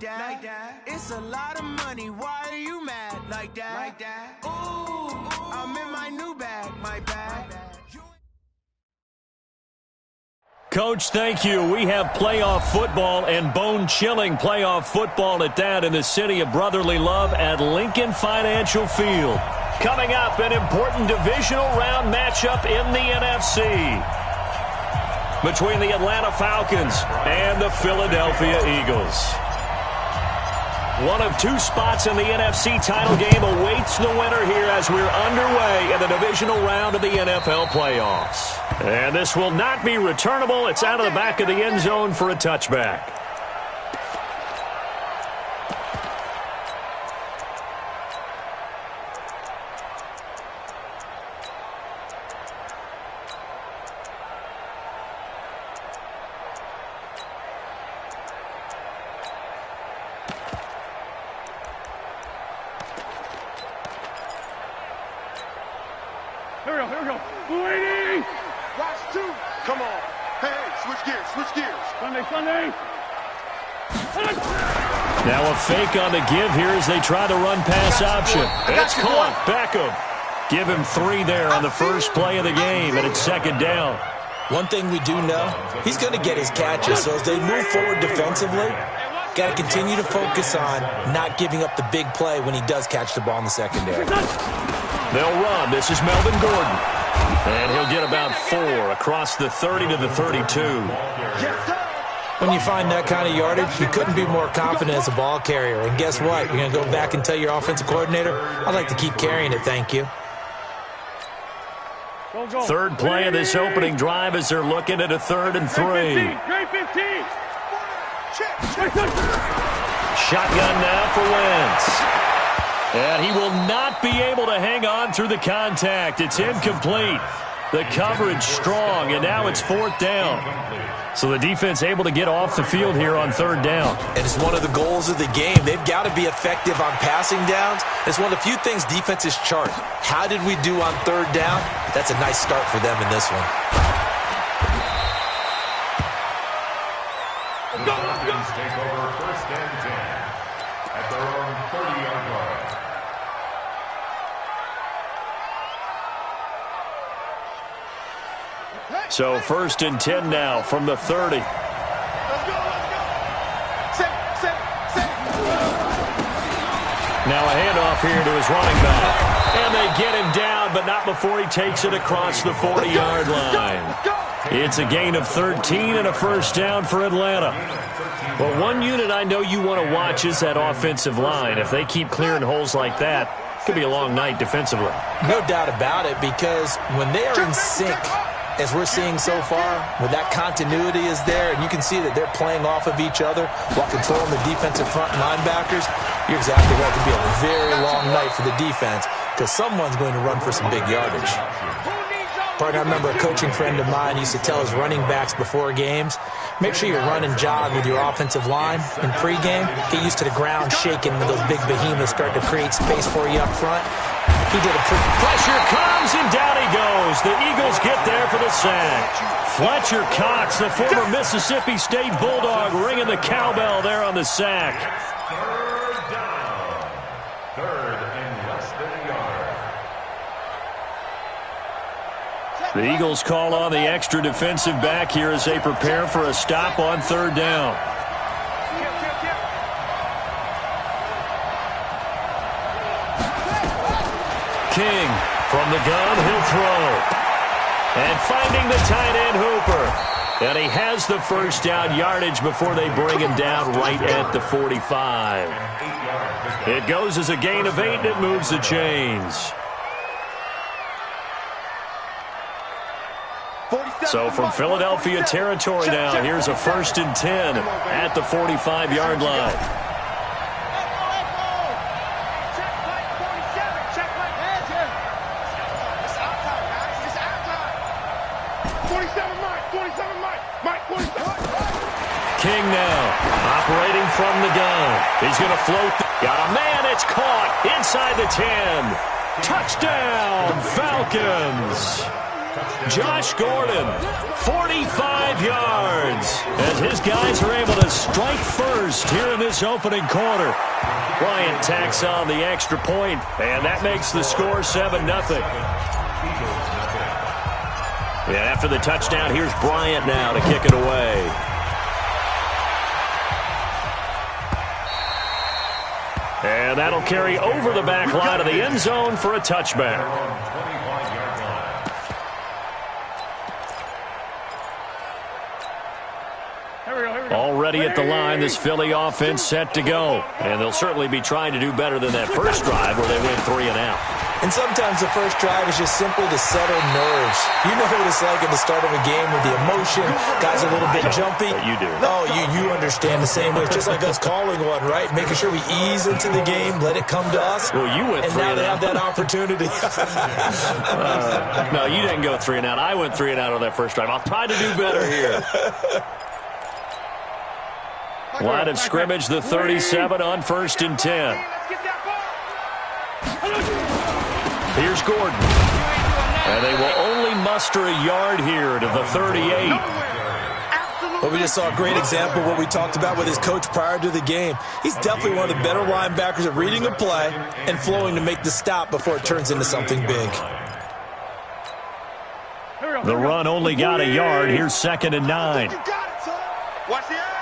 like that. It's a lot of money. Why are you mad like that? Ooh, I'm in my new bag, my bag. Coach, thank you. We have playoff football and bone-chilling playoff football at that in the city of brotherly love at Lincoln Financial Field. Coming up, an important divisional round matchup in the NFC between the Atlanta Falcons and the Philadelphia Eagles. One of two spots in the NFC title game awaits the winner here as we're underway in the divisional round of the NFL playoffs. And this will not be returnable. It's out of the back of the end zone for a touchback. Here we go. Lady! Watch two. Come on. Hey, switch gears. Sunday. Now a fake on the give here as they try the run-pass option. It's caught. Beckham. Give him 3 there on the first play of the game, and it's second down. One thing we do know, he's going to get his catches, so as they move forward defensively, got to continue to focus on not giving up the big play when he does catch the ball in the secondary. They'll run. This is Melvin Gordon. And he'll get about 4 across the 30 to the 32. When you find that kind of yardage, you couldn't be more confident as a ball carrier. And guess what? You're going to go back and tell your offensive coordinator, I'd like to keep carrying it, thank you. Third play of this opening drive as they're looking at a 3rd and 3. Great 15. Shotgun now for Wentz. And he will not be able to hang on through the contact. It's incomplete. The coverage strong, and now it's 4th down. So the defense able to get off the field here on 3rd down. And it's one of the goals of the game. They've got to be effective on passing downs. It's one of the few things defenses chart. How did we do on 3rd down? That's a nice start for them in this one. Falcons take over 1st and 10 at their own 30-yard line. So 1st and 10 now from the 30. Let's go. Set. Now a handoff here to his running back. And they get him down, but not before he takes it across the 40-yard line. It's a gain of 13 and a 1st down for Atlanta. Well, one unit I know you want to watch is that offensive line. If they keep clearing holes like that, it could be a long night defensively. No doubt about it, because when they are in sync, as we're seeing so far, when that continuity is there, and you can see that they're playing off of each other while controlling the defensive front linebackers, you're exactly right. It could be a very long night for the defense because someone's going to run for some big yardage. Partner, I remember a coaching friend of mine used to tell his running backs before games, make sure you run and jog with your offensive line in pregame. Get used to the ground shaking when those big behemoths start to create space for you up front. He did a pressure comes, and down he goes. The Eagles get there for the sack. Fletcher Cox, the former Mississippi State Bulldog, ringing the cowbell there on the sack. 3rd down. 3rd and less than a yard. The Eagles call on the extra defensive back here as they prepare for a stop on 3rd down. King from the gun, he'll throw. And finding the tight end Hooper. And he has the 1st down yardage before they bring him down right at the 45. It goes as a gain of 8, and it moves the chains. So from Philadelphia territory now, here's a 1st and 10 at the 45-yard line. King now, operating from the gun. He's going to float. Got a man, it's caught inside the 10. Touchdown, Falcons. Josh Gordon, 45 yards, as his guys are able to strike first here in this opening quarter. Bryant tacks on the extra point, and that makes the score 7-0. Yeah, after the touchdown, here's Bryant now to kick it away. And that'll carry over the back line of the end zone for a touchback. Already at the line, this Philly offense set to go. And they'll certainly be trying to do better than that first drive where they went 3 and out. And sometimes the first drive is just simply to settle nerves. You know what it's like at the start of a game with the emotion. Guys are a little bit jumpy. You do. Oh, you understand the same way. It's just like us calling one, right? Making sure we ease into the game, let it come to us. Well, you went 3 and out. And now they have that opportunity. No, you didn't go 3 and out. I went 3 and out on that first drive. I'll try to do better here. Line of scrimmage, the 37 on 1st and 10. Here's Gordon. And they will only muster a yard here to the 38. Well, we just saw a great example of what we talked about with his coach prior to the game. He's definitely one of the better linebackers at reading a play and flowing to make the stop before it turns into something big. The run only got a yard. Here's 2nd and 9. Watch the eye.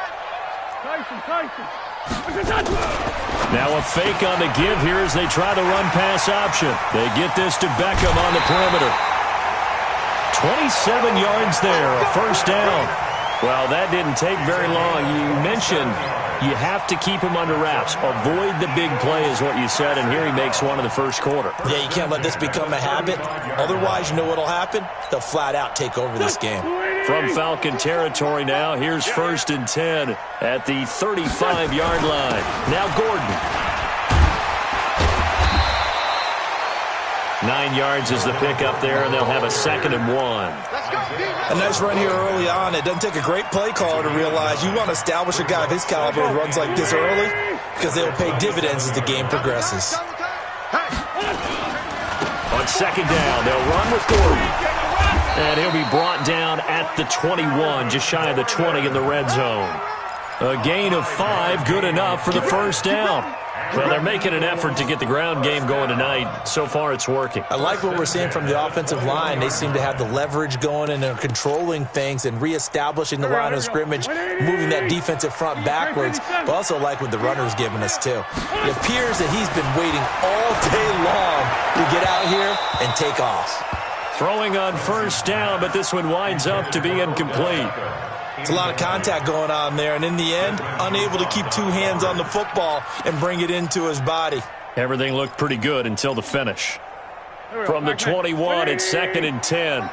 Now a fake on the give here as they try the run-pass option. They get this to Beckham on the perimeter. 27 yards there, a first down. Well, that didn't take very long. You mentioned you have to keep him under wraps. Avoid the big play is what you said, and here he makes one in the first quarter. Yeah, you can't let this become a habit. Otherwise, you know what will happen? They'll flat out take over this game. From Falcon territory now, here's 1st and 10 at the 35-yard line. Now Gordon. 9 yards is the pickup there, and they'll have a 2nd and 1. A nice run here early on. It doesn't take a great play caller to realize you want to establish a guy of his caliber who runs like this early because they will pay dividends as the game progresses. On 2nd down, they'll run with Gordon. And he'll be brought down at the 21, just shy of the 20 in the red zone. A gain of 5, good enough for the first down. Well, they're making an effort to get the ground game going tonight. So far, it's working. I like what we're seeing from the offensive line. They seem to have the leverage going, and they're controlling things and reestablishing the line of scrimmage, moving that defensive front backwards. But also like what the runner's giving us, too. It appears that he's been waiting all day long to get out here and take off. Throwing on first down, but this one winds up to be incomplete. It's a lot of contact going on there, and in the end, unable to keep 2 hands on the football and bring it into his body. Everything looked pretty good until the finish. From the 21, it's 2nd and 10.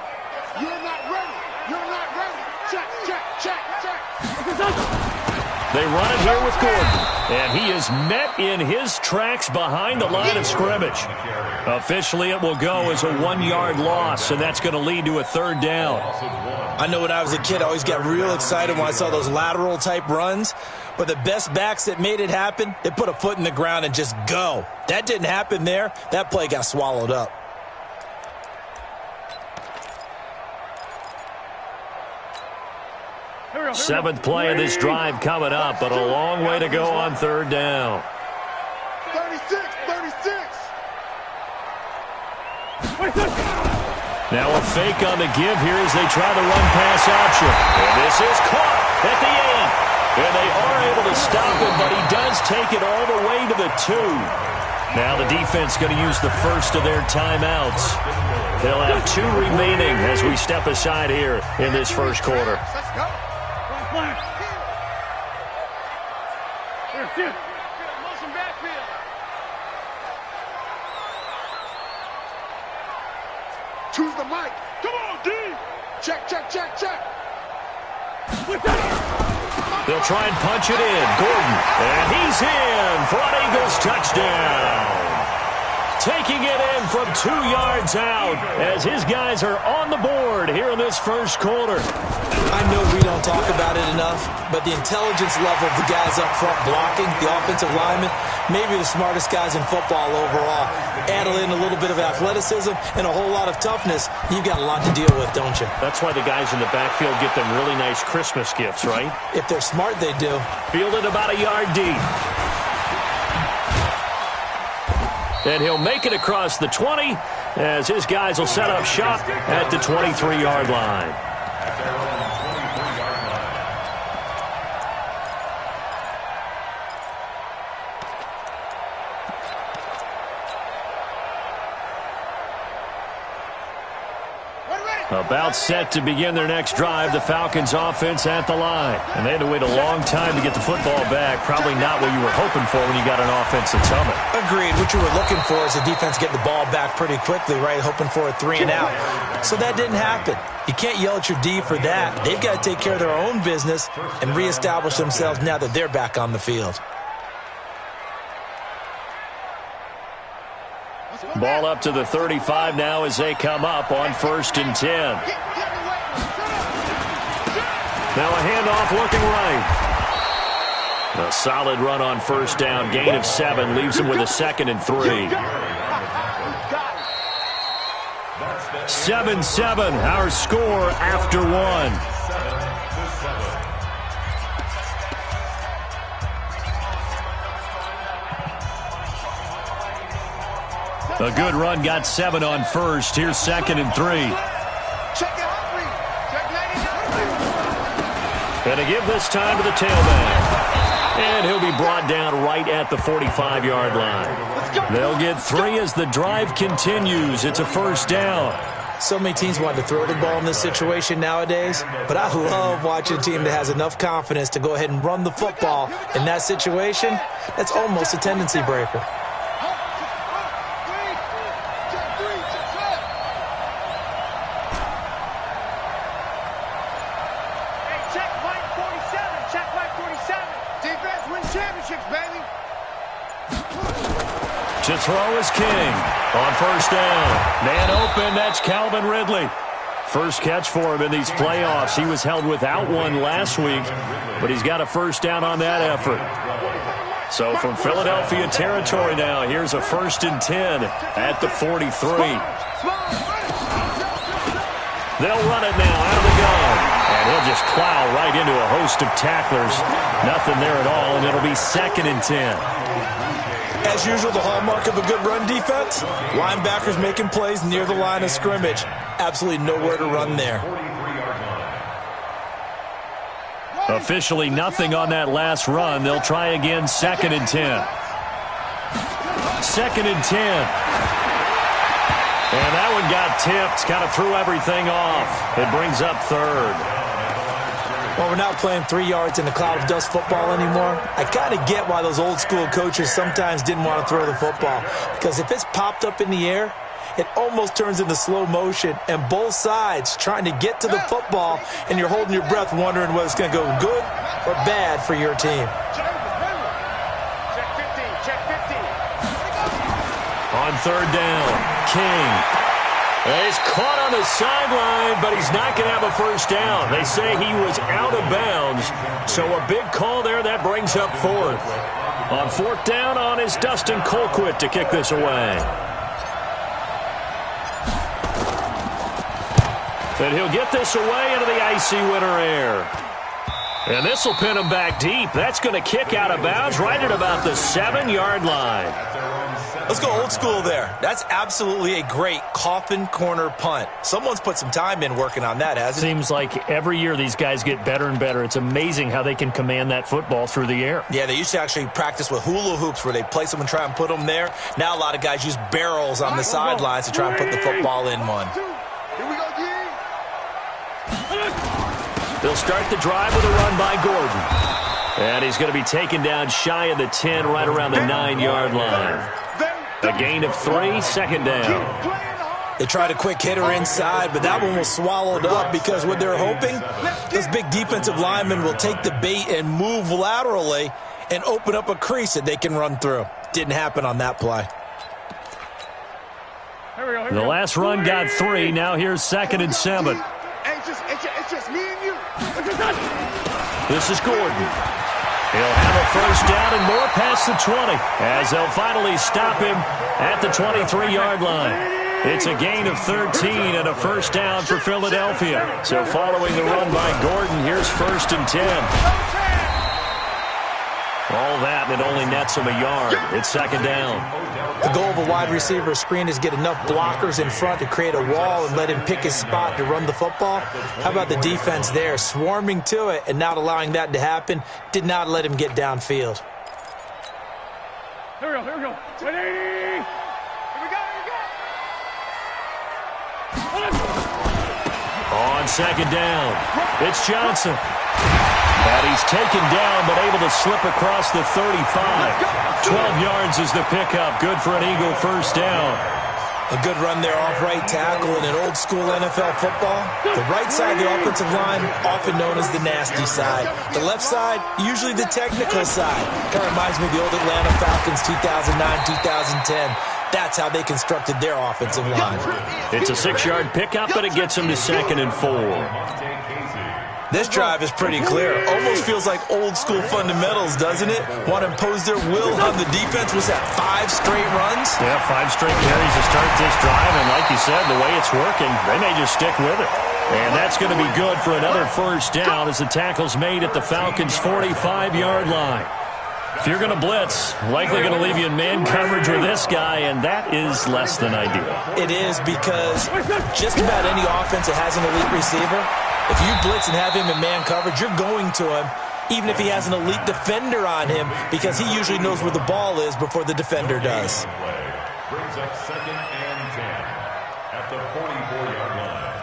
You're not ready. You're not ready. Check. They run it here with Gordon, and he is met in his tracks behind the line of scrimmage. Officially, it will go as a 1-yard loss, and that's going to lead to a 3rd down. I know when I was a kid, I always got real excited when I saw those lateral-type runs, but the best backs that made it happen, they put a foot in the ground and just go. That didn't happen there. That play got swallowed up. Seventh play of this drive coming up, but a long way to go on 3rd down. 36. Now a fake on the give here as they try the run-pass option. And this is caught at the end. And they are able to stop him, but he does take it all the way to the 2. Now the defense going to use the first of their timeouts. They'll have 2 remaining as we step aside here in this first quarter. Let's go. Motion backfield. Choose the mic. Come on, D. Check. They'll try and punch it in. Gordon, and he's in for an Eagles touchdown. Taking it in from 2 yards out as his guys are on the board here in this first quarter. I know we don't talk about it enough, but the intelligence level of the guys up front blocking, the offensive linemen, maybe the smartest guys in football overall. Add in a little bit of athleticism and a whole lot of toughness, you've got a lot to deal with, don't you? That's why the guys in the backfield get them really nice Christmas gifts, right? If they're smart, they do. Fielded about a yard deep. And he'll make it across the 20 as his guys will set up shop at the 23-yard line. About set to begin their next drive, the Falcons offense at the line. And they had to wait a long time to get the football back. Probably not what you were hoping for when you got an offense that's humming. Agreed. What you were looking for is the defense get the ball back pretty quickly, right? Hoping for a 3 and out. So that didn't happen. You can't yell at your D for that. They've got to take care of their own business and reestablish themselves now that they're back on the field. Ball up to the 35 now as they come up on 1st and 10. Now a handoff looking right. A solid run on 1st down. Gain of 7 leaves them with a 2nd and 3. 7-7, our score after 1. A good run, got 7 on 1st. Here's 2nd and 3. And to give this time to the tailback. And he'll be brought down right at the 45-yard line. They'll get 3 as the drive continues. It's a 1st down. So many teams want to throw the ball in this situation nowadays, but I love watching a team that has enough confidence to go ahead and run the football in that situation. That's almost a tendency breaker. To throw is King on 1st down. Man open, that's Calvin Ridley. First catch for him in these playoffs. He was held without one last week, but he's got a 1st down on that effort. So from Philadelphia territory now, here's a 1st and 10 at the 43. They'll run it now out of the gun. And he'll just plow right into a host of tacklers. Nothing there at all, and it'll be 2nd and 10. As usual, the hallmark of a good run defense, linebackers making plays near the line of scrimmage. Absolutely nowhere to run there. Officially nothing on that last run. They'll try again, 2nd and 10. 2nd and 10. And that one got tipped, kind of threw everything off. It brings up 3rd. Well, we're not playing 3 yards in the cloud of dust football anymore. I kind of get why those old school coaches sometimes didn't want to throw the football. Because if it's popped up in the air, it almost turns into slow motion. And both sides trying to get to the football, and you're holding your breath wondering whether it's going to go good or bad for your team. On 3rd down, King. He's caught on the sideline, but he's not going to have a 1st down. They say he was out of bounds, so a big call there. That brings up 4th. On 4th down on is Dustin Colquitt to kick this away. And he'll get this away into the icy winter air. And this will pin him back deep. That's going to kick out of bounds right at about the 7-yard line. Let's go old school there. That's absolutely a great coffin corner punt. Someone's put some time in working on that, hasn't it? Seems like every year these guys get better and better. It's amazing how they can command that football through the air. Yeah, they used to actually practice with hula hoops where they place them and try and put them there. Now a lot of guys use barrels on the sidelines to try and put the football in one. Here we go, They'll start the drive with a run by Gordon. And he's going to be taken down shy of the 10, right around the 9-yard line. A gain of 3, 2nd down. They tried a quick hitter inside, but that one was swallowed up because what they're hoping, those big defensive linemen will take the bait and move laterally and open up a crease that they can run through. Didn't happen on that play. The last run got 3. Now here's 2nd and 7. Hey, it's just me and you. This is Gordon. He'll have a first down and more past the 20 as they'll finally stop him at the 23-yard line. It's a gain of 13 and a first down for Philadelphia. So following the run by Gordon, here's 1st and 10. All that, and it only nets him a yard. It's 2nd down. The goal of a wide receiver screen is get enough blockers in front to create a wall and let him pick his spot to run the football. How about the defense there, swarming to it and not allowing that to happen? Did not let him get downfield. Here we go. 180. Here we go. On 2nd down, it's Johnson. And he's taken down, but able to slip across the 35. 12 yards is the pickup. Good for an Eagle first down. A good run there off right tackle in an old-school NFL football. The right side of the offensive line, often known as the nasty side. The left side, usually the technical side. That reminds me of the old Atlanta Falcons 2009-2010. That's how they constructed their offensive line. It's a 6-yard pickup, but it gets him to 2nd and 4. This drive is pretty clear. Almost feels like old-school fundamentals, doesn't it? Want to impose their will on the defense. Was that 5 straight runs? Yeah, 5 straight carries to start this drive, and like you said, the way it's working, they may just stick with it. And that's going to be good for another first down as the tackle's made at the Falcons' 45-yard line. If you're going to blitz, likely going to leave you in man coverage with this guy, and that is less than ideal. It is, because just about any offense that has an elite receiver, if you blitz and have him in man coverage, you're going to him, even if he has an elite defender on him, because he usually knows where the ball is before the defender does. Brings up 2nd and 10 at the 44-yard line.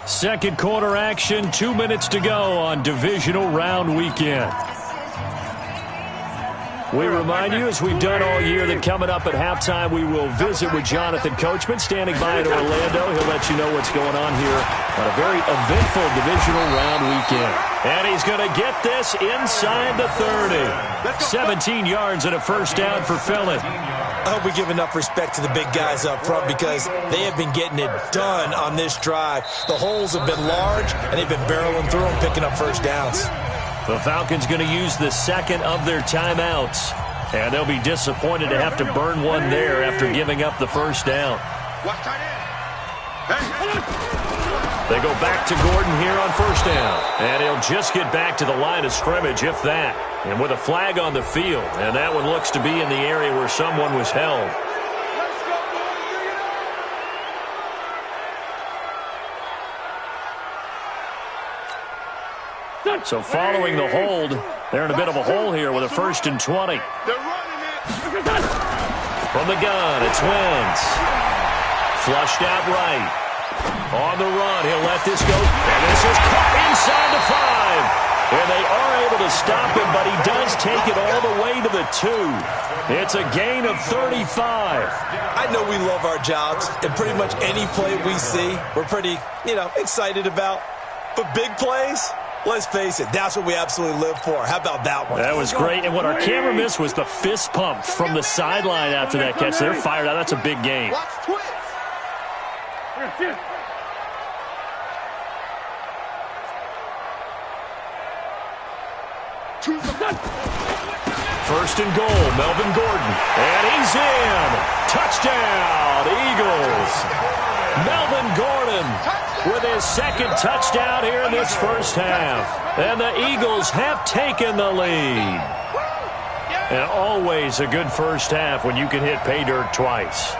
Second quarter action, 2 minutes to go on divisional round weekend. We remind you, as we've done all year, that coming up at halftime, we will visit with Jonathan Coachman, standing by in Orlando. He'll let you know what's going on here on a very eventful divisional round weekend. And he's going to get this inside the 30. 17 yards and a first down for Philly. I hope we give enough respect to the big guys up front, because they have been getting it done on this drive. The holes have been large, and they've been barreling through them, picking up first downs. The Falcons going to use the second of their timeouts, and they'll be disappointed to have to burn one there after giving up the first down. They go back to Gordon here on first down, and he'll just get back to the line of scrimmage, if that. And with a flag on the field, and that one looks to be in the area where someone was held. So following the hold, they're in a bit of a hole here with a 1st and 20. From the gun, it's Wentz. Flushed out right. On the run, he'll let this go. And this is caught inside the 5. And they are able to stop him, but he does take it all the way to the 2. It's a gain of 35. I know we love our jobs, and pretty much any play we see, we're pretty, excited about. But big plays, let's face it, that's what we absolutely live for. How about that one? That was great. And what our camera missed was the fist pump from the sideline after that catch. They're fired out. That's a big game. First and goal, Melvin Gordon. And he's in. Touchdown, Eagles. Melvin Gordon with his second touchdown here in this first half. And the Eagles have taken the lead. And always a good first half when you can hit pay dirt twice.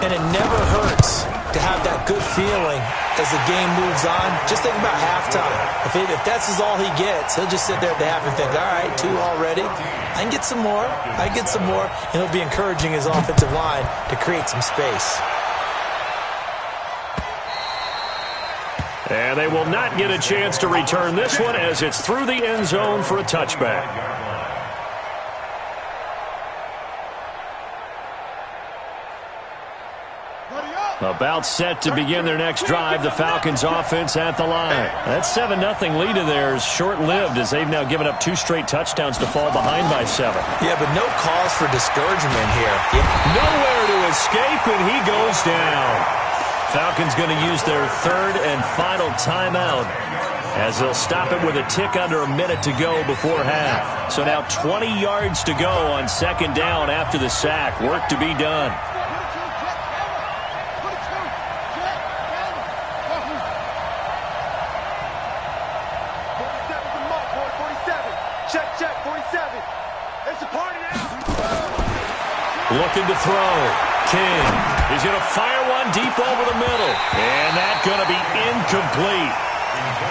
And it never hurts to have that good feeling as the game moves on. Just think about halftime. If that's all he gets, he'll just sit there at the half and think, all right, 2 already. I can get some more. And he'll be encouraging his offensive line to create some space. And they will not get a chance to return this one as it's through the end zone for a touchback. About set to begin their next drive, the Falcons offense at the line. That 7-0 lead of theirs short-lived as they've now given up 2 straight touchdowns to fall behind by 7. Yeah, but no cause for discouragement here. Nowhere to escape, and he goes down. Falcons going to use their 3rd and final timeout as they'll stop it with a tick under a minute to go before half. So now 20 yards to go on 2nd down after the sack. Work to be done. Looking to throw. King. He's going to fire one deep over the middle. And that's going to be incomplete.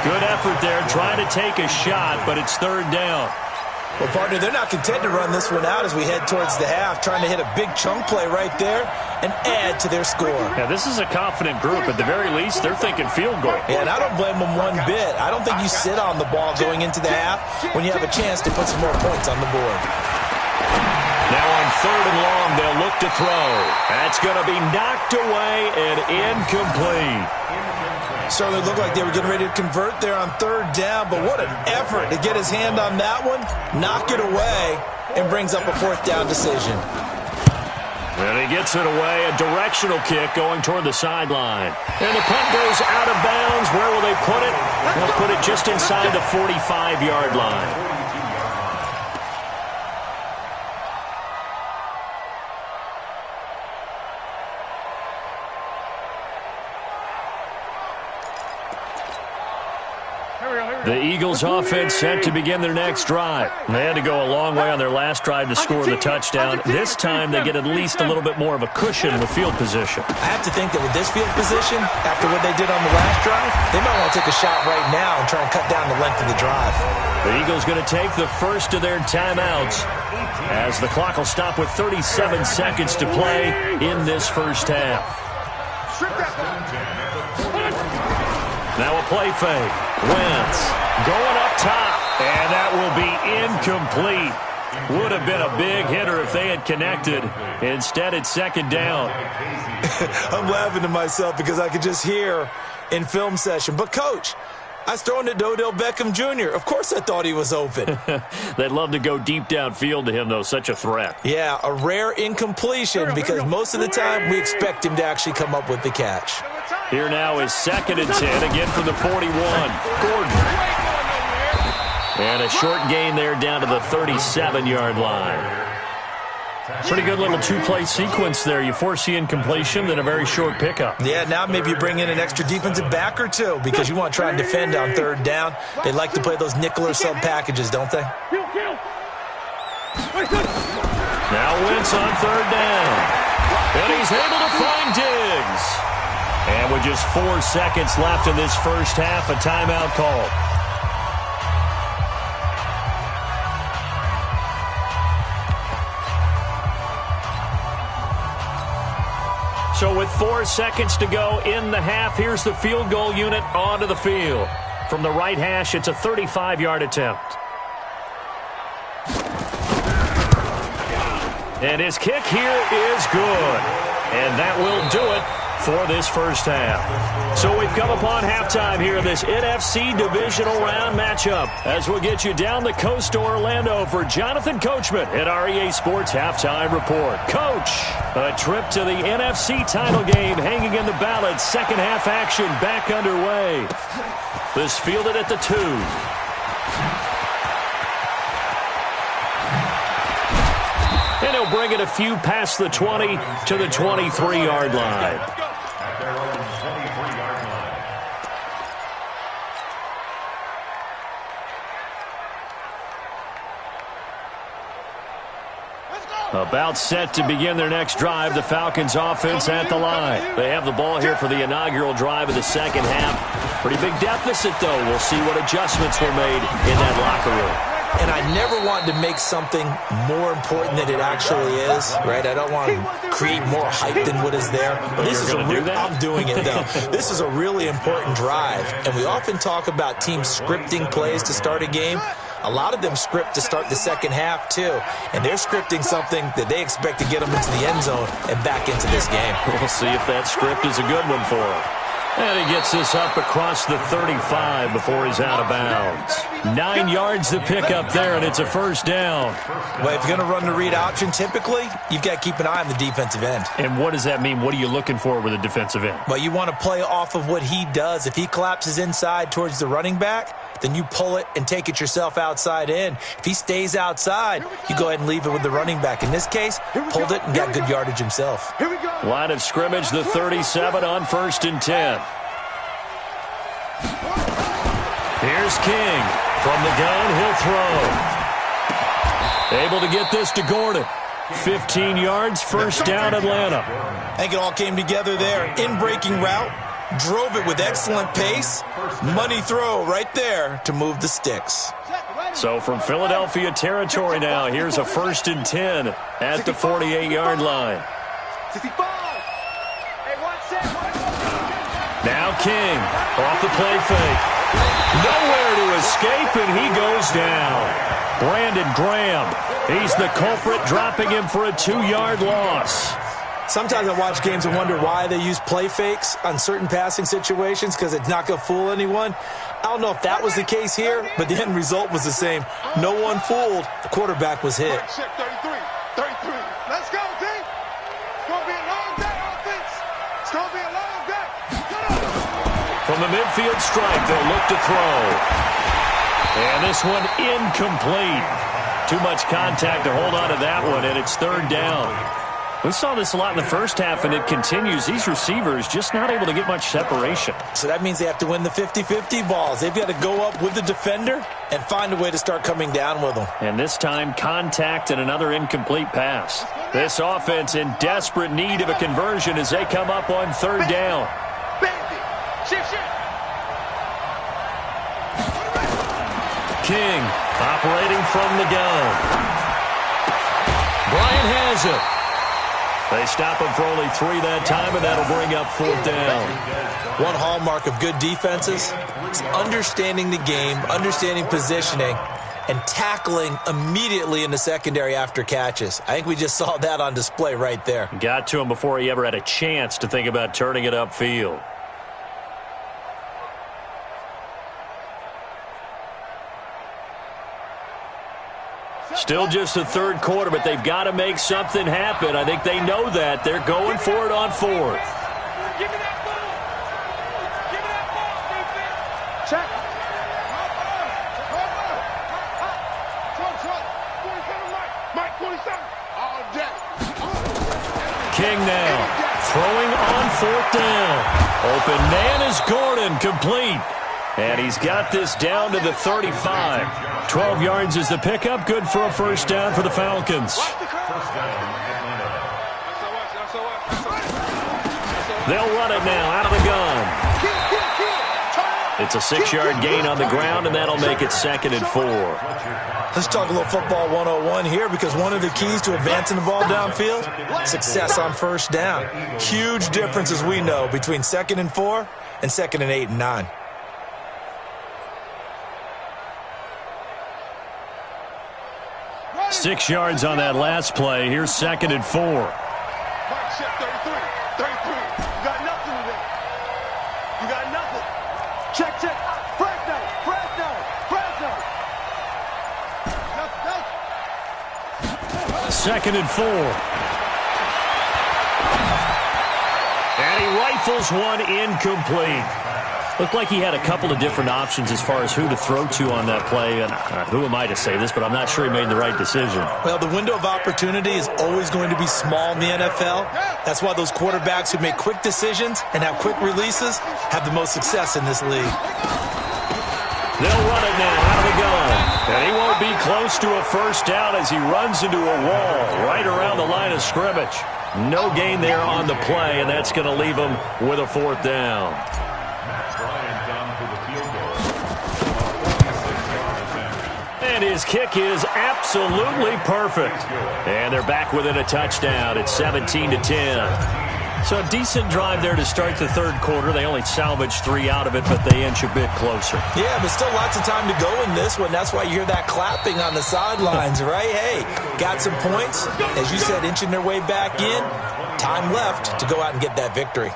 Good effort there, trying to take a shot, but it's 3rd down. Well, partner, they're not content to run this one out as we head towards the half, trying to hit a big chunk play right there and add to their score. Yeah, this is a confident group. At the very least, they're thinking field goal. Yeah, and I don't blame them one bit. I don't think you sit on the ball going into the half when you have a chance to put some more points on the board. Now on 3rd and long, they'll look to throw. That's going to be knocked away and incomplete. Certainly looked like they were getting ready to convert there on 3rd down, but what an effort to get his hand on that one, knock it away, and brings up a 4th down decision. And he gets it away, a directional kick going toward the sideline. And the punt goes out of bounds. Where will they put it? They'll put it just inside the 45-yard line. The Eagles offense set to begin their next drive. They had to go a long way on their last drive to score the touchdown. This time they get at least a little bit more of a cushion with field position. I have to think that with this field position, after what they did on the last drive, they might want to take a shot right now and try and cut down the length of the drive. The Eagles going to take the first of their timeouts as the clock will stop with 37 seconds to play in this first half. Now a play fake. Wentz going up top, and that will be incomplete. Would have been a big hitter if they had connected. Instead, it's 2nd down. I'm laughing to myself because I could just hear in film session. But, Coach, I was throwing to Odell Beckham Jr. Of course I thought he was open. They'd love to go deep downfield to him, though. Such a threat. Yeah, a rare incompletion because most of the time we expect him to actually come up with the catch. Here now is 2nd and 10, again from the 41. Gordon. And a short gain there down to the 37-yard line. Pretty good little 2-play sequence there. You force the incompletion, then a very short pickup. Yeah, now maybe you bring in an extra defensive back or two because you want to try and defend on 3rd down. They like to play those nickel or sub packages, don't they? Now Wentz on 3rd down. And he's able to find Diggs. And with just 4 seconds left in this first half, a timeout call. So with 4 seconds to go in the half, here's the field goal unit onto the field. From the right hash, it's a 35-yard attempt. And his kick here is good. And that will do it for this first half. So we've come upon halftime here in this NFC Divisional Round matchup as we'll get you down the coast to Orlando for Jonathan Coachman at our EA Sports Halftime Report. Coach, a trip to the NFC title game hanging in the balance. Second half action back underway. This fielded at the 2. And he'll bring it a few past the 20 to the 23-yard line. At their own 23-yard line. About set to begin their next drive, the Falcons offense at the line. They have the ball here for the inaugural drive of the second half. Pretty big deficit, though. We'll see what adjustments were made in that locker room. And I never wanted to make something more important than it actually is, right? I don't want to create more hype than what is there. But this is I'm doing it, though. This is a really important drive. And we often talk about teams scripting plays to start a game. A lot of them script to start the second half, too. And they're scripting something that they expect to get them into the end zone and back into this game. We'll see if that script is a good one for them. And he gets this up across the 35 before he's out of bounds. 9 yards to pick up there, and it's a first down. Well, if you're going to run the read option, typically, you've got to keep an eye on the defensive end. And what does that mean? What are you looking for with a defensive end? Well, you want to play off of what he does. If he collapses inside towards the running back, then you pull it and take it yourself outside in. If he stays outside, you go ahead and leave it with the running back. In this case, pulled it and got good yardage himself. Line of scrimmage, the 37 on 1st and 10. Here's King. From the gun, he'll throw. Able to get this to Gordon. 15 yards, first down, Atlanta. I think it all came together there. In-breaking route. Drove it with excellent pace. Money throw right there to move the sticks. So from Philadelphia territory now, here's a 1st and 10 at the 48-yard line. 65. Now King off the play fake. Nowhere to escape, and he goes down. Brandon Graham, he's the culprit, dropping him for a 2-yard loss. Sometimes I watch games and wonder why they use play fakes on certain passing situations, because it's not going to fool anyone. I don't know if that was the case here, but the end result was the same. No one fooled. The quarterback was hit. 33. Let's go, team. It's going to be a long day, offense. It's going to be a long day. From the midfield stripe, they'll look to throw. And this one incomplete. Too much contact to hold on to that one, and it's 3rd down. We saw this a lot in the first half, and it continues. These receivers just not able to get much separation. So that means they have to win the 50-50 balls. They've got to go up with the defender and find a way to start coming down with them. And this time, contact and another incomplete pass. This offense in desperate need of a conversion as they come up on 3rd down. King operating from the gun. Bryant has it. They stop him for only 3 that time, and that'll bring up 4th down. One hallmark of good defenses is understanding the game, understanding positioning, and tackling immediately in the secondary after catches. I think we just saw that on display right there. Got to him before he ever had a chance to think about turning it upfield. Still just the 3rd quarter, but they've got to make something happen. I think they know that. They're going for it on 4th. Give me that ball. Give me that ball, defense. Check. Mike 27. All day. King now throwing on 4th down. Open man is Gordon, complete. And he's got this down to the 35. 12 yards is the pickup. Good for a 1st down for the Falcons. They'll run it now out of the gun. It's a 6-yard gain on the ground, and that'll make it 2nd and 4. Let's talk a little football 101 here, because one of the keys to advancing the ball downfield, success on 1st down. Huge difference, as we know, between 2nd and 4 and 2nd and 8 and 9. Six yards on that last play. Here's 2nd and 4. Mike check 33. You got nothing today. You got nothing. Check. Fresno. Nothing. 2nd and 4. And he rifles one incomplete. Looked like he had a couple of different options as far as who to throw to on that play. And who am I to say this, but I'm not sure he made the right decision. Well, the window of opportunity is always going to be small in the NFL. That's why those quarterbacks who make quick decisions and have quick releases have the most success in this league. They'll run it now out of the gun. And he won't be close to a 1st down as he runs into a wall right around the line of scrimmage. No gain there on the play, and that's going to leave him with a 4th down. And his kick is absolutely perfect. And they're back within a touchdown. It's 17-10. So a decent drive there to start the third quarter. They only salvaged 3 out of it, but they inch a bit closer. Yeah, but still lots of time to go in this one. That's why you hear that clapping on the sidelines, right? Hey, got some points. As you said, inching their way back in. Time left to go out and get that victory.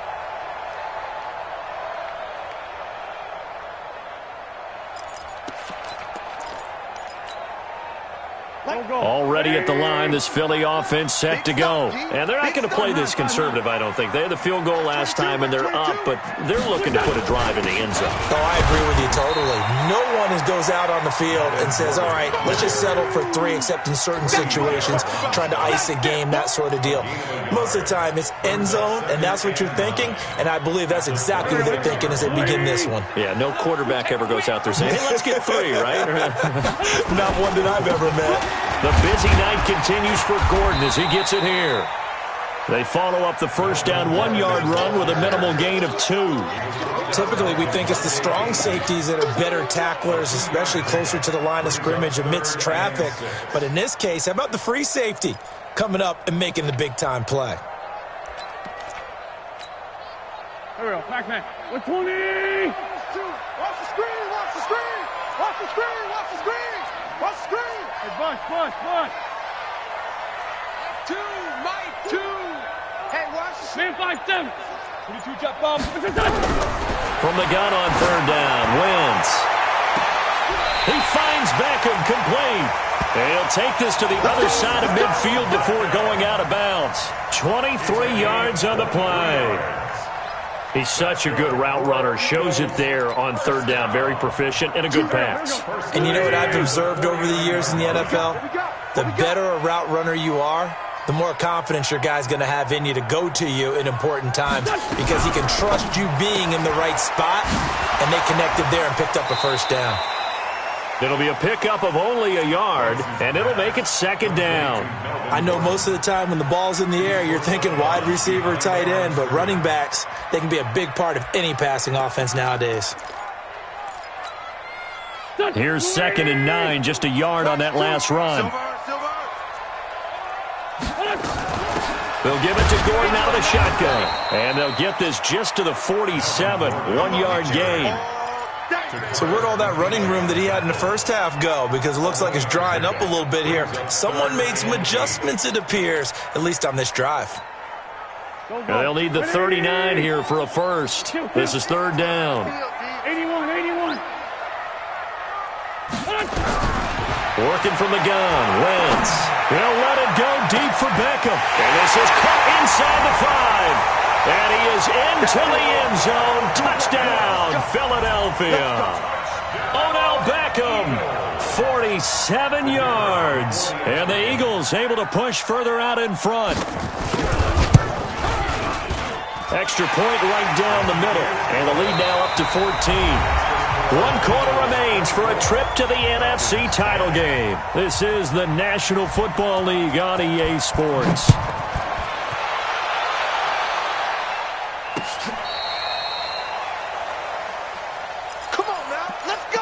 Already at the line, this Philly offense set to go. And they're not going to play this conservative, I don't think. They had the field goal last time, and they're up, but they're looking to put a drive in the end zone. Oh, I agree with you totally. No one goes out on the field and says, all right, let's just settle for 3, except in certain situations, trying to ice a game, that sort of deal. Most of the time, it's end zone, and that's what you're thinking, and I believe that's exactly what they're thinking as they begin this one. Yeah, no quarterback ever goes out there saying, hey, let's get 3, right? Not one that I've ever met. The busy night continues for Gordon as he gets it here. They follow up the first down 1-yard run with a minimal gain of 2. Typically, we think it's the strong safeties that are better tacklers, especially closer to the line of scrimmage amidst traffic. But in this case, how about the free safety coming up and making the big-time play? Here we go, Pac-Man. 120! Watch the screen, watch the screen! Watch the screen, watch the screen! Watch the screen! Hey, Bush. 2, Mike, 2! Hey, watch the screen! Man 5-7. 22 jump bomb. From the gun on third down, Wentz. He finds Beckham complete. And he'll take this to the other side of midfield before going out of bounds. 23 yards on the play. He's such a good route runner. Shows it there on third down. Very proficient and a good pass. And you know what I've observed over the years in the NFL? The better a route runner you are, the more confidence your guy's going to have in you to go to you in important times because he can trust you being in the right spot, and they connected there and picked up a first down. It'll be a pickup of only a yard, and it'll make it second down. I know most of the time when the ball's in the air, you're thinking wide receiver, tight end, but running backs, they can be a big part of any passing offense nowadays. Here's 2nd and 9, just a yard on that last run. They'll give it to Gordon out of the shotgun. And they'll get this just to the 47, 1-yard gain. So where'd all that running room that he had in the first half go? Because it looks like it's drying up a little bit here. Someone made some adjustments, it appears, at least on this drive. And they'll need the 39 here for a first. This is third down. 81. Working from the gun, Wentz. He'll let it go deep for Beckham. And this is caught inside the 5. And he is into the end zone. Touchdown, Philadelphia. Odell Beckham, 47 yards. And the Eagles able to push further out in front. Extra point right down the middle. And the lead now up to 14. 1 quarter remains for a trip to the NFC title game. This is the National Football League on EA Sports. Come on now, let's go!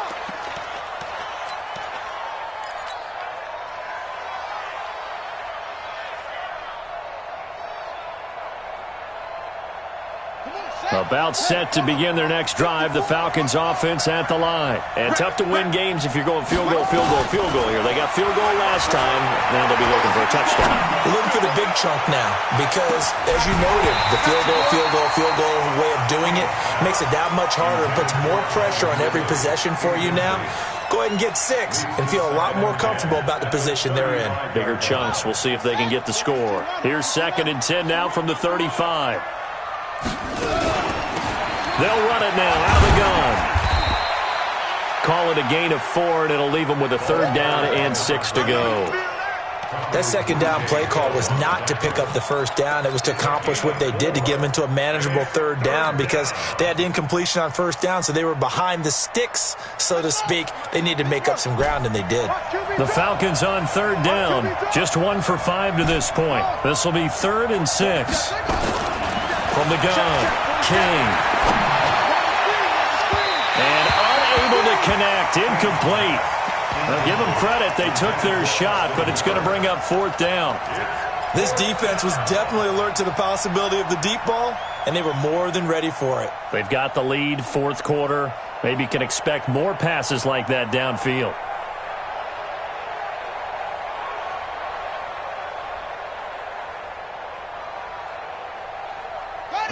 About set to begin their next drive. The Falcons offense at the line. And tough to win games if you're going field goal here. They got field goal last time. Now they'll be looking for a touchdown. They're looking for the big chunk now because, as you noted, the field goal way of doing it makes it that much harder and puts more pressure on every possession for you now. Go ahead and get 6 and feel a lot more comfortable about the position they're in. Bigger chunks. We'll see if they can get the score. Here's 2nd and 10 now from the 35. They'll run it now out of the gun. Call it a gain of 4, and it'll leave them with a third down and 6 to go. That second down play call was not to pick up the first down. It was to accomplish what they did to get them into a manageable third down because they had incompletion on first down, so they were behind the sticks, so to speak. They needed to make up some ground, and they did. The Falcons on third down. Just 1 for 5 to this point. This will be 3rd and 6. From the gun, King. And unable to connect, incomplete. Now give them credit, they took their shot, but it's going to bring up 4th down. This defense was definitely alert to the possibility of the deep ball, and they were more than ready for it. They've got the lead, fourth quarter. Maybe you can expect more passes like that downfield.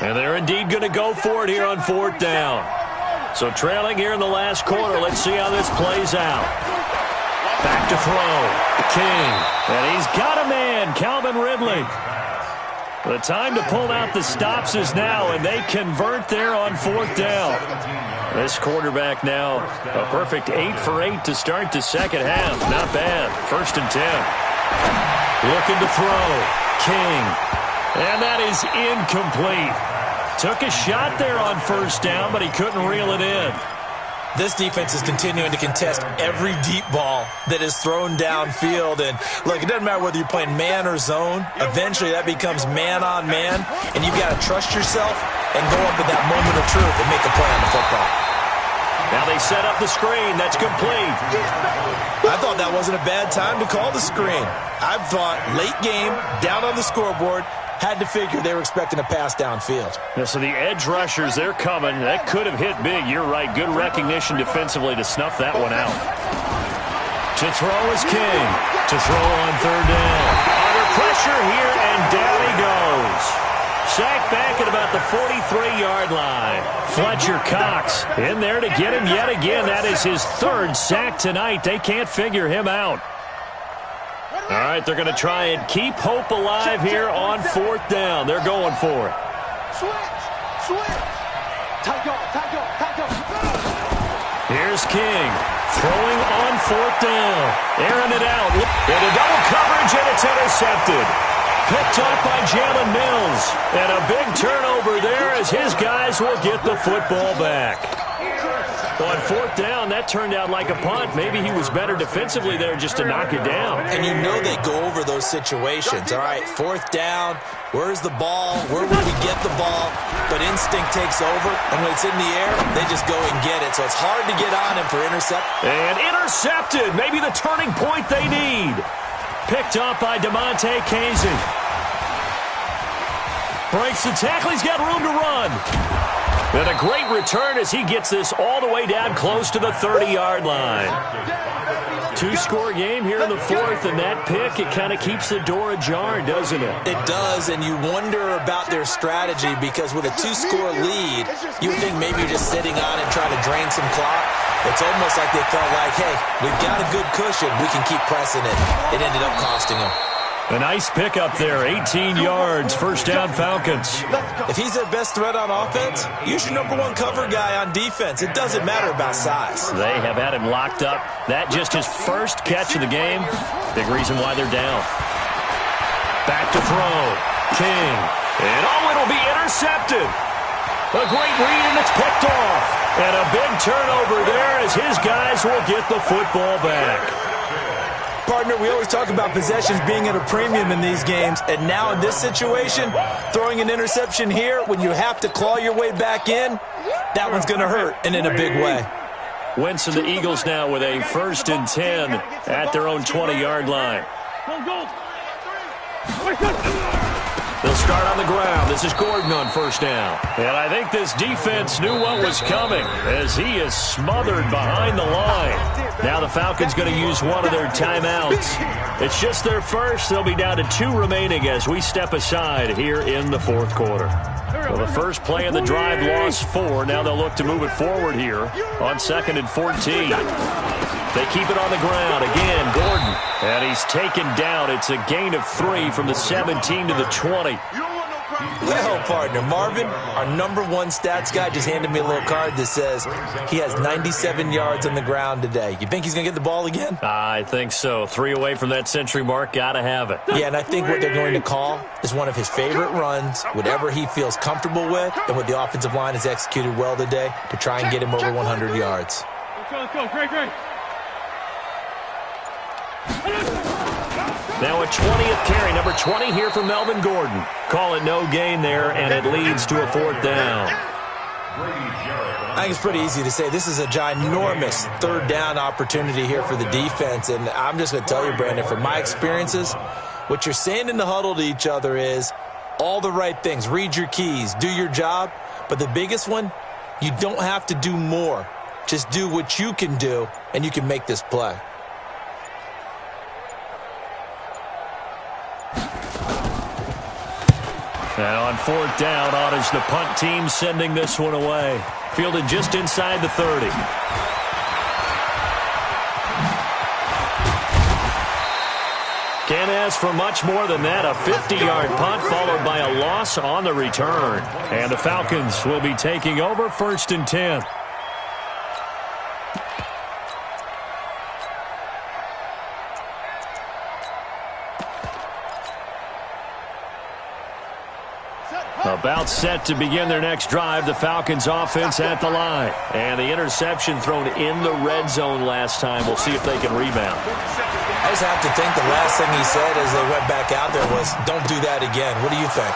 And they're indeed going to go for it here on fourth down. So trailing here in the last quarter. Let's see how this plays out. Back to throw. King. And he's got a man, Calvin Ridley. The time to pull out the stops is now, and they convert there on fourth down. This quarterback now a perfect 8 for 8 to start the second half. Not bad. 1st and 10. Looking to throw. King. And that is incomplete. Took a shot there on first down, but he couldn't reel it in. This defense is continuing to contest every deep ball that is thrown downfield. And, look, it doesn't matter whether you're playing man or zone. Eventually that becomes man-on-man, and you've got to trust yourself and go up at that moment of truth and make a play on the football. Now they set up the screen. That's complete. I thought that wasn't a bad time to call the screen. I thought late game, down on the scoreboard, had to figure they were expecting a pass downfield. Yeah, so the edge rushers, they're coming. That could have hit big. You're right. Good recognition defensively to snuff that one out. To throw is King. To throw on third down. Under pressure here, and down he goes. Sacked back at about the 43-yard line. Fletcher Cox in there to get him yet again. That is his 3rd sack tonight. They can't figure him out. All right, they're going to try and keep hope alive here on fourth down. They're going for it. Switch. Take off. Here's King throwing on fourth down. Airing it out. Into double coverage, and it's intercepted. Picked off by Jalen Mills. And a big turnover there as his guys will get the football back. On fourth down, that turned out like a punt. Maybe he was better defensively there just to knock it down. And you know they go over those situations. All right, fourth down, where's the ball? Where will we get the ball? But instinct takes over, and when it's in the air, they just go and get it. So it's hard to get on him for intercept. And intercepted. Maybe the turning point they need. Picked off by DeMonte Casey. Breaks the tackle. He's got room to run. And a great return as he gets this all the way down close to the 30-yard line. 2-score game here in the fourth, and that pick, it kind of keeps the door ajar, doesn't it? It does, and you wonder about their strategy because with a 2-score lead, you would think maybe you're just sitting on it trying to drain some clock. It's almost like they felt like, hey, we've got a good cushion. We can keep pressing it. It ended up costing them. A nice pickup there, 18 yards, first down Falcons. If he's their best threat on offense, use your #1 cover guy on defense. It doesn't matter about size. They have had him locked up. That just his first catch of the game. Big reason why they're down. Back to throw. King. And it'll be intercepted. A great read, and it's picked off. And a big turnover there as his guys will get the football back. Partner, we always talk about possessions being at a premium in these games, and now in this situation, throwing an interception here when you have to claw your way back in, that one's going to hurt, and in a big way. Wentz and the Eagles now with a 1st and 10 at their own 20-yard line. They'll start on the ground. This is Gordon on first down. And I think this defense knew what was coming as he is smothered behind the line. Now the Falcons going to use one of their timeouts. It's just their first. They'll be down to 2 remaining as we step aside here in the fourth quarter. Well, the first play of the drive lost 4. Now they'll look to move it forward here on 2nd and 14. They keep it on the ground. Again, Gordon. And he's taken down. It's a gain of 3 from the 17 to the 20. Well, partner, Marvin, our #1 stats guy, just handed me a little card that says he has 97 yards on the ground today. You think he's going to get the ball again? I think so. 3 away from that century mark. Got to have it. Yeah, and I think what they're going to call is one of his favorite runs, whatever he feels comfortable with, and what the offensive line has executed well today to try and get him over 100 yards. Let's go. Great. Now a 20th carry, number 20 here for Melvin Gordon. Call it no gain there, and it leads to a 4th down. I think it's pretty easy to say this is a ginormous 3rd down opportunity here for the defense, and I'm just going to tell you, Brandon, from my experiences, what you're saying in the huddle to each other is all the right things. Read your keys, do your job. But the biggest one, you don't have to do more. Just do what you can do, and you can make this play. And on 4th down, on is the punt team sending this one away. Fielded just inside the 30. Can't ask for much more than that. A 50-yard punt followed by a loss on the return. And the Falcons will be taking over 1st and 10. About set to begin their next drive. The Falcons offense at the line. And the interception thrown in the red zone last time. We'll see if they can rebound. I just have to think the last thing he said as they went back out there was, don't do that again. What do you think?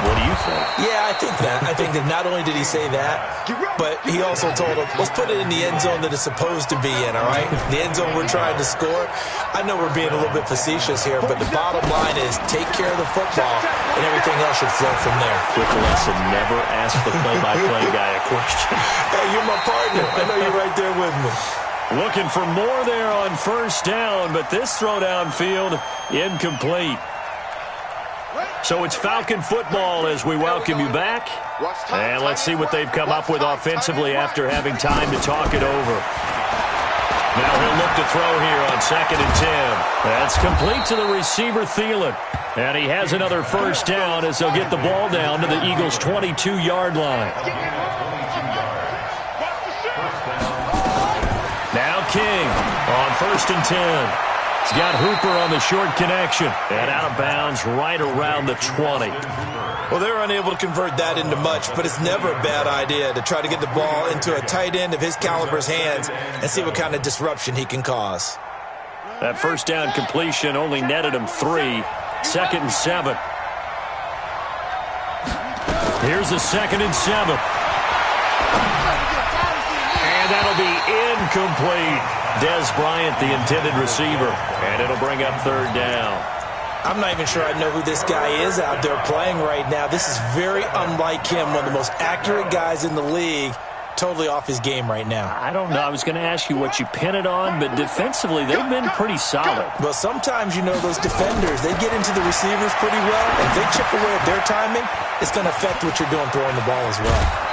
What do you think? Yeah, I think that. I think that not only did he say that, but he also told him, let's put it in the end zone that it's supposed to be in, all right? The end zone we're trying to score. I know we're being a little bit facetious here, but the bottom line is take care of the football, and everything else should flow from there. Quick lesson, never ask the play-by-play guy a question. Hey, you're my partner. I know you're right there with me. Looking for more there on 1st down, but this throw downfield incomplete. So it's Falcon football as we welcome you back. And let's see what they've come up with offensively after having time to talk it over. Now he'll look to throw here on 2nd and 10. That's complete to the receiver, Thielen. And he has another 1st down as they'll get the ball down to the Eagles' 22-yard line. Now King on 1st and 10. He's got Hooper on the short connection. And out of bounds right around the 20. Well, they're unable to convert that into much, but it's never a bad idea to try to get the ball into a tight end of his caliber's hands and see what kind of disruption he can cause. That 1st down completion only netted him 3. 2nd and 7. Here's a 2nd and 7. And that'll be incomplete. Des Bryant, the intended receiver. And it'll bring up 3rd down. I'm not even sure I know who this guy is out there playing right now. This is very unlike him, one of the most accurate guys in the league. Totally off his game right now. I don't know. I was going to ask you what you pin it on, but defensively, they've been pretty solid. Well, sometimes, you know, those defenders, they get into the receivers pretty well. And if they chip away at their timing, it's going to affect what you're doing throwing the ball as well.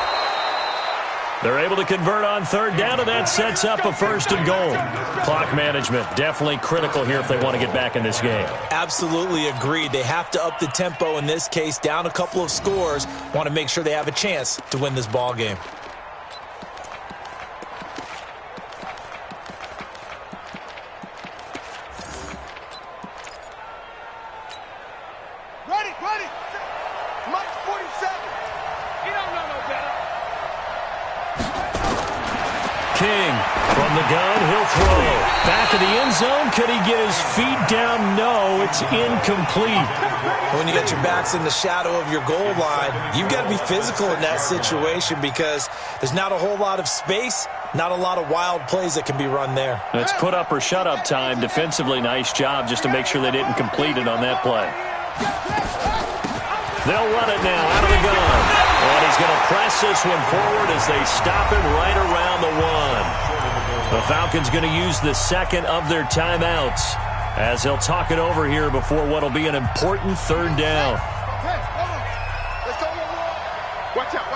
They're able to convert on 3rd down, and that sets up a 1st and goal. Clock management definitely critical here if they want to get back in this game. Absolutely agreed. They have to up the tempo in this case, down a couple of scores. Want to make sure they have a chance to win this ball game. Ready. Mike 47. He don't know no better. King from the gun, he'll throw. Back in the end zone, could he get his feet down? No, it's incomplete. When you get your backs in the shadow of your goal line, you've got to be physical in that situation because there's not a whole lot of space, not a lot of wild plays that can be run there. It's put up or shut up time. Defensively, nice job just to make sure they didn't complete it on that play. They'll run it now out of the gun. And he's going to press this one forward as they stop him right around the 1. The Falcons going to use the 2nd of their timeouts as they'll talk it over here before what will be an important 3rd down. Hey, hold on. Let's go. Watch out.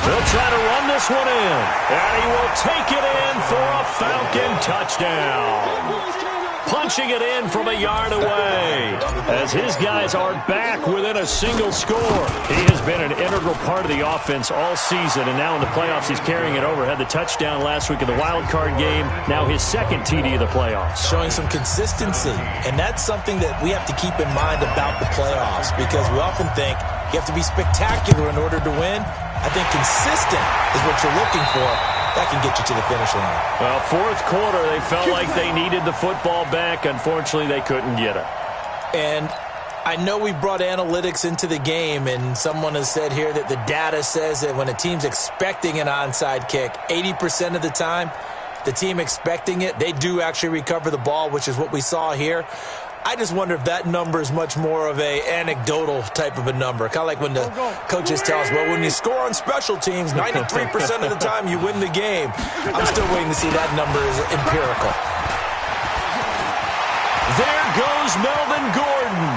They'll try to run this one in. And he will take it in for a Falcon touchdown. Punching it in from a yard away as his guys are back within a single score. He has been an integral part of the offense all season, and now in the playoffs he's carrying it over. Had the touchdown last week in the wild card game. Now his 2nd TD of the playoffs. Showing some consistency, and that's something that we have to keep in mind about the playoffs because we often think you have to be spectacular in order to win. I think consistent is what you're looking for. That can get you to the finish line. Well, 4th quarter, they felt like they needed the football back. Unfortunately, they couldn't get it. And I know we brought analytics into the game, and someone has said here that the data says that when a team's expecting an onside kick, 80% of the time, the team expecting it, they do actually recover the ball, which is what we saw here. I just wonder if that number is much more of a anecdotal type of a number. Kind of like when the coaches tell us, well, when you score on special teams, 93% of the time you win the game. I'm still waiting to see that number is empirical. There goes Melvin Gordon.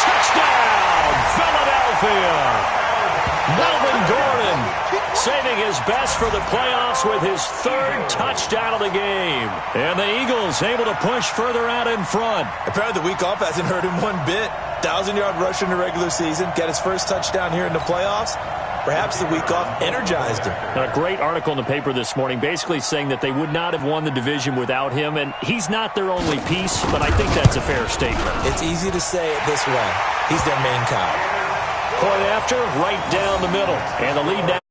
Touchdown, Philadelphia. Melvin Gordon saving his best for the playoffs with his third touchdown of the game. And the Eagles able to push further out in front. Apparently the week off hasn't hurt him one bit. 1,000-yard rush in the regular season. Got his first touchdown here in the playoffs. Perhaps the week off energized him. And a great article in the paper this morning basically saying that they would not have won the division without him. And he's not their only piece, but I think that's a fair statement. It's easy to say it this way. He's their main cog. Point after, right down the middle. And the lead now.